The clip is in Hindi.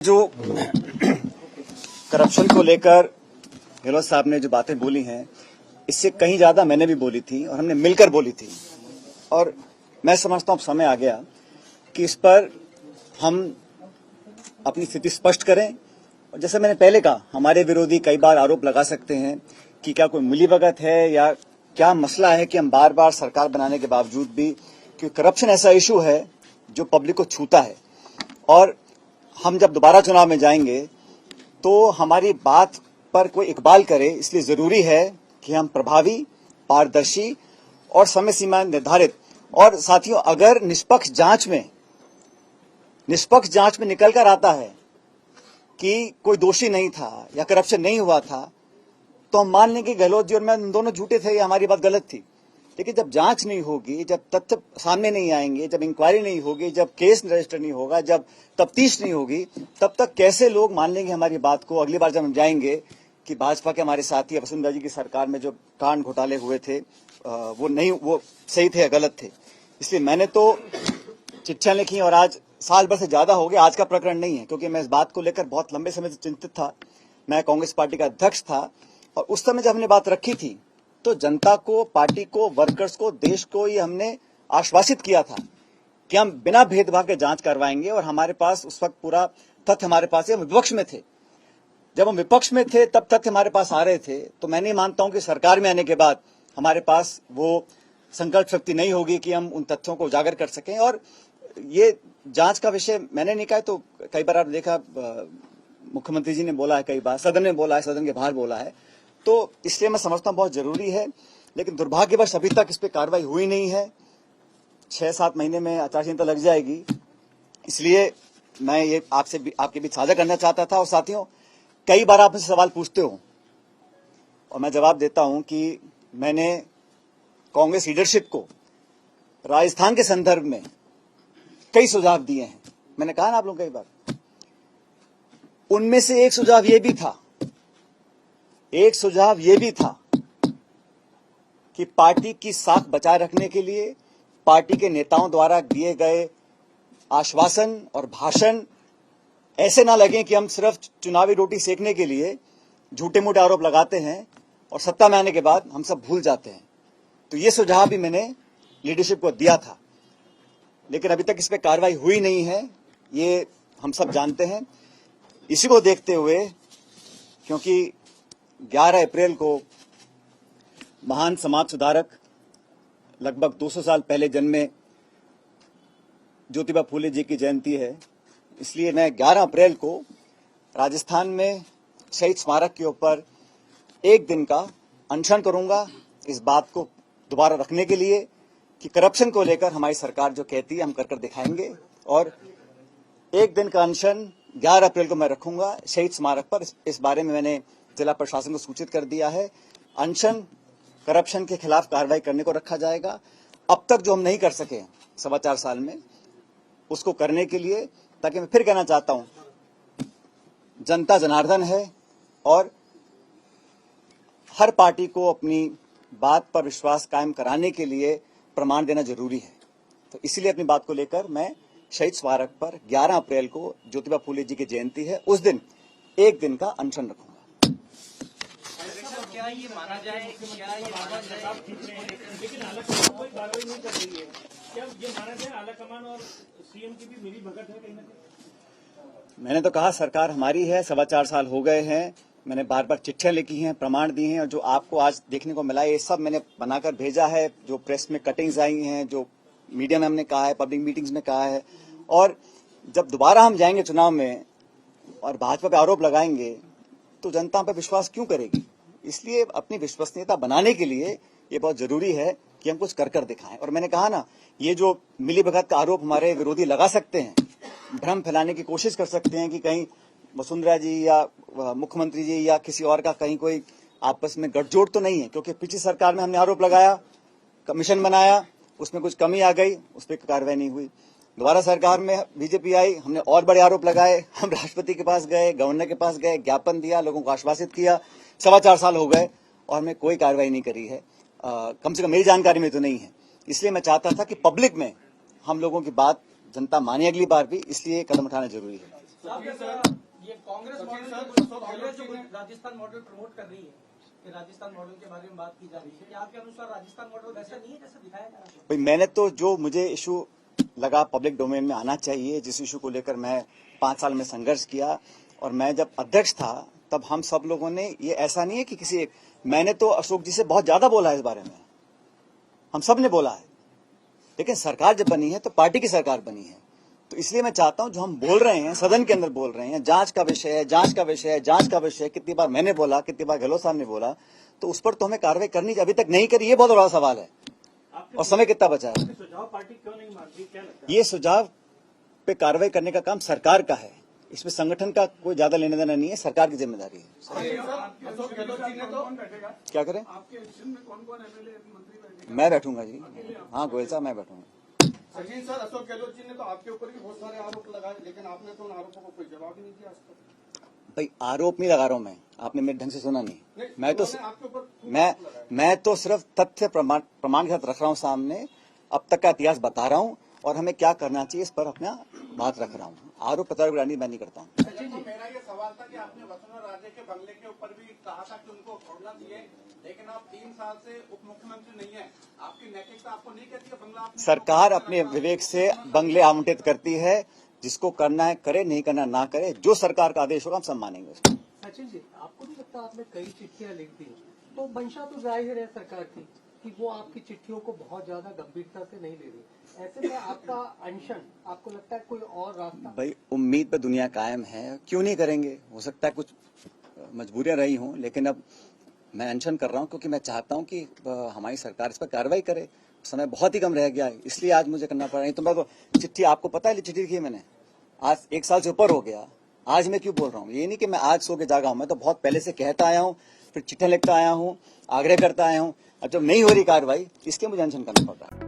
जो करप्शन को लेकर गहलोत साहब ने जो बातें बोली हैं, इससे कहीं ज्यादा मैंने भी बोली थी और हमने मिलकर बोली थी। और मैं समझता हूं अब समय आ गया कि इस पर हम अपनी स्थिति स्पष्ट करें। और जैसे मैंने पहले कहा, हमारे विरोधी कई बार आरोप लगा सकते हैं कि क्या कोई मिलीभगत है या क्या मसला है कि हम बार बार सरकार बनाने के बावजूद भी, क्योंकि करप्शन ऐसा इशू है जो पब्लिक को छूता है। और हम जब दोबारा चुनाव में जाएंगे तो हमारी बात पर कोई इकबाल करे, इसलिए जरूरी है कि हम प्रभावी, पारदर्शी और समय सीमा निर्धारित, और साथियों अगर निष्पक्ष जांच में निकल कर आता है कि कोई दोषी नहीं था या करप्शन नहीं हुआ था, तो हम मान लेंगे गहलोत जी और मैं दोनों झूठे थे, ये हमारी बात गलत थी। लेकिन जब जांच नहीं होगी, जब तथ्य सामने नहीं आएंगे, जब इंक्वायरी नहीं होगी, जब केस रजिस्टर नहीं होगा, जब तफ्तीश नहीं होगी, तब तक कैसे लोग मान लेंगे हमारी बात को। अगली बार जब हम जाएंगे कि भाजपा के हमारे साथी वसुंधरा जी की सरकार में जो कांड घोटाले हुए थे वो सही थे या गलत थे। इसलिए मैंने तो चिट्ठियां लिखी और आज साल भर से ज्यादा हो गया। आज का प्रकरण नहीं है, क्योंकि मैं इस बात को लेकर बहुत लंबे समय से चिंतित था। मैं कांग्रेस पार्टी का अध्यक्ष था और उस समय जब हमने बात रखी थी तो जनता को, पार्टी को, वर्कर्स को, देश को ये हमने आश्वासित किया था कि हम बिना भेदभाव के जांच करवाएंगे। और हमारे पास उस वक्त पूरा तथ्य हमारे पास है। हम विपक्ष में थे, जब हम विपक्ष में थे तब तथ्य हमारे पास आ रहे थे। तो मैं नहीं मानता हूं कि सरकार में आने के बाद हमारे पास वो संकल्प शक्ति नहीं होगी कि हम उन तथ्यों को उजागर कर सकें। और ये जांच का विषय मैंने नहीं कहा, तो कई बार आपने देखा मुख्यमंत्री जी ने बोला है, कई बार सदन में बोला है, सदन के बाहर बोला है। तो इसलिए मैं समझता हूं बहुत जरूरी है। लेकिन दुर्भाग्यवश अभी तक इस पर कार्रवाई हुई नहीं है। 6-7 महीने में आचार संहिता लग जाएगी। इसलिए मैं ये आपके बीच साझा करना चाहता था। और साथियों, कई बार आप मुझसे सवाल पूछते हो और मैं जवाब देता हूं कि मैंने कांग्रेस लीडरशिप को राजस्थान के संदर्भ में कई सुझाव दिए हैं। मैंने कहा ना आप लोग कई बार, उनमें से एक सुझाव ये भी था कि पार्टी की साख बचाए रखने के लिए पार्टी के नेताओं द्वारा दिए गए आश्वासन और भाषण ऐसे ना लगे कि हम सिर्फ चुनावी रोटी सेकने के लिए झूठे मूठे आरोप लगाते हैं और सत्ता में आने के बाद हम सब भूल जाते हैं। तो ये सुझाव भी मैंने लीडरशिप को दिया था, लेकिन अभी तक इस पर कार्रवाई हुई नहीं है, ये हम सब जानते हैं। इसी को देखते हुए, क्योंकि 11 अप्रैल को महान समाज सुधारक, लगभग 200 साल पहले जन्मे ज्योतिबा फूले जी की जयंती है, इसलिए मैं 11 अप्रैल को राजस्थान में शहीद स्मारक के ऊपर एक दिन का अनशन करूंगा, इस बात को दोबारा रखने के लिए कि करप्शन को लेकर हमारी सरकार जो कहती है हम कर दिखाएंगे। और एक दिन का अनशन 11 अप्रैल को मैं रखूंगा शहीद स्मारक पर। इस बारे में मैंने जिला प्रशासन को सूचित कर दिया है। अनशन करप्शन के खिलाफ कार्रवाई करने को रखा जाएगा। अब तक जो हम नहीं कर सके 4.25 साल में, उसको करने के लिए, ताकि मैं फिर कहना चाहता हूं, जनता जनार्दन है और हर पार्टी को अपनी बात पर विश्वास कायम कराने के लिए प्रमाण देना जरूरी है। तो इसीलिए अपनी बात को लेकर मैं शहीद स्मारक पर 11 अप्रैल को ज्योतिबा फूले जी की जयंती है, उस दिन एक दिन का अनशन रखूंगा। क्या ये माना जाए, लेकिन आलाकमान कोई कार्रवाई नहीं कर रही है, क्या ये माना जाए आलाकमान और सीएम की भी मिली भगत है कहीं ना कहीं? मैंने तो कहा सरकार हमारी है, 4.25 साल हो गए हैं। मैंने बार बार चिट्ठियां लिखी हैं, प्रमाण दिए हैं, और जो आपको आज देखने को मिला है ये सब मैंने बनाकर भेजा है। जो प्रेस में कटिंग्स आई हैं, जो मीडिया में हमने कहा है, पब्लिक मीटिंग्स में कहा है। और जब दोबारा हम जाएंगे चुनाव में और भाजपा पे आरोप लगाएंगे तो जनता पे विश्वास क्यों करेगी? इसलिए अपनी विश्वसनीयता बनाने के लिए ये बहुत जरूरी है कि हम कुछ कर दिखाएं। और मैंने कहा ना, ये जो मिलीभगत का आरोप हमारे विरोधी लगा सकते हैं, भ्रम फैलाने की कोशिश कर सकते हैं कि कहीं वसुंधरा जी या मुख्यमंत्री जी या किसी और का कहीं कोई आपस में गठजोड़ तो नहीं है। क्योंकि पिछली सरकार में हमने आरोप लगाया, कमीशन बनाया, उसमें कुछ कमी आ गई, उस पर कार्रवाई नहीं हुई। दोबारा सरकार में बीजेपी आई, हमने और बड़े आरोप लगाए, हम राष्ट्रपति के पास गए, गवर्नर के पास गए, ज्ञापन दिया, लोगों को आश्वासित किया। 4.25 साल हो गए और हमने कोई कार्रवाई नहीं करी है, कम से कम मेरी जानकारी में तो नहीं है। इसलिए मैं चाहता था कि पब्लिक में हम लोगों की बात जनता माने अगली बार भी, इसलिए कदम उठाना जरूरी है। ये कांग्रेस जो राजस्थान मॉडल प्रमोट कर रही है कि राजस्थान मॉडल के बारे में बात की जा रही है, क्या आपके अनुसार राजस्थान मॉडल वैसा नहीं है जैसा दिखाया जा रहा है? भाई मैंने तो जो मुझे इशू लगा पब्लिक डोमेन में आना चाहिए, जिस इशू को लेकर मैं 5 साल में संघर्ष किया, और मैं जब अध्यक्ष था तब हम सब लोगों ने, ये ऐसा नहीं है कि किसी एक, मैंने तो अशोक जी से बहुत ज्यादा बोला है इस बारे में, हम सब ने बोला है, लेकिन सरकार जब बनी है तो पार्टी की सरकार बनी है, तो इसलिए मैं चाहता हूं जो हम बोल रहे हैं, सदन के अंदर बोल रहे हैं, जांच का विषय है, जांच का विषय है, जांच का विषय है, कितनी बार मैंने बोला, कितनी बार गहलोत साहब ने बोला, तो उस पर तो हमें कार्रवाई करनी चाहिए, अभी तक नहीं करी, ये बहुत बड़ा सवाल है, और समय कितना बचा है। सुझाव पार्टी क्यों नहीं मानती, क्या लगता है? ये सुझाव पे कार्रवाई करने का काम सरकार का है, इसमें संगठन का कोई ज्यादा लेना देना नहीं है, सरकार की जिम्मेदारी है। अशोक गहलोत जी ने तो क्या करें? आपके जिले में कौन कौन एमएलए मंत्री बैठे? मैं बैठूंगा जी, हाँ गोयल साहब मैं बैठूंगा। सचिन सर, अशोक गहलोत जी ने तो आपके ऊपर भी बहुत सारे आरोप लगाए, लेकिन आपने तो उन आरोपों को कोई जवाब ही नहीं दिया आज तक। भाई आरोप नहीं लगा रहा हूं मैं, आपने मेरे ढंग से सुना नहीं, मैं तो उन्होंने आपके ऊपर खूब मैं आरोप लगाए। मैं तो सिर्फ तथ्य प्रमाण के साथ रख रहा हूं सामने, अब तक का इतिहास बता रहा हूं, और हमें क्या करना चाहिए इस पर अपना बात रख रहा हूं। आरोप प्रत्यारोप मैं नहीं करता हूं। तो मेरा ये सवाल था कि आपने वसुंधरा राजे के बंगले के ऊपर भी कहा था कि उनको छोड़ना चाहिए, लेकिन आप 3 साल से उप मुख्यमंत्री नहीं है, आपकी नैतिकता आपको नहीं कहती है बंगला आपने सरकार अपने विवेक से बंगले आवंटित करती है, जिसको करना है करे, नहीं करना ना करे, जो सरकार का आदेश होगा हम सब मानेंगे उसको। सचिन जी, आपको नहीं लगता आपने कई चिट्ठियां लिख दी, तो मंशा तो जाहिर है सरकार की कि वो आपकी चिट्ठियों को बहुत ज्यादा गंभीरता से नहीं ले रही, ऐसे में आपका अनशन, आपको लगता है कोई और रास्ता? भाई उम्मीद पे दुनिया कायम है, क्यों नहीं करेंगे, हो सकता है कुछ मजबूरियां रही हों, लेकिन अब मैं अनशन कर रहा हूं क्योंकि मैं चाहता हूं कि हमारी सरकार इस पर कार्रवाई करे, समय बहुत ही कम रह गया है, इसलिए आज मुझे करना पड़ रहा है। तो मैं तो चिट्ठी, आपको पता है चिट्ठी लिखी है मैंने, आज 1 साल से ऊपर हो गया, आज मैं क्यों बोल रहा हूँ, ये नहीं कि मैं आज सो के जागा हूं, मैं तो बहुत पहले से कहता आया हूँ, फिर चिट्ठियां लिखता आया हूँ, आग्रह करता आया हूँ, अब जब नहीं हो रही कार्रवाई, इसके मुझे अनशन करना पड़ रहा है।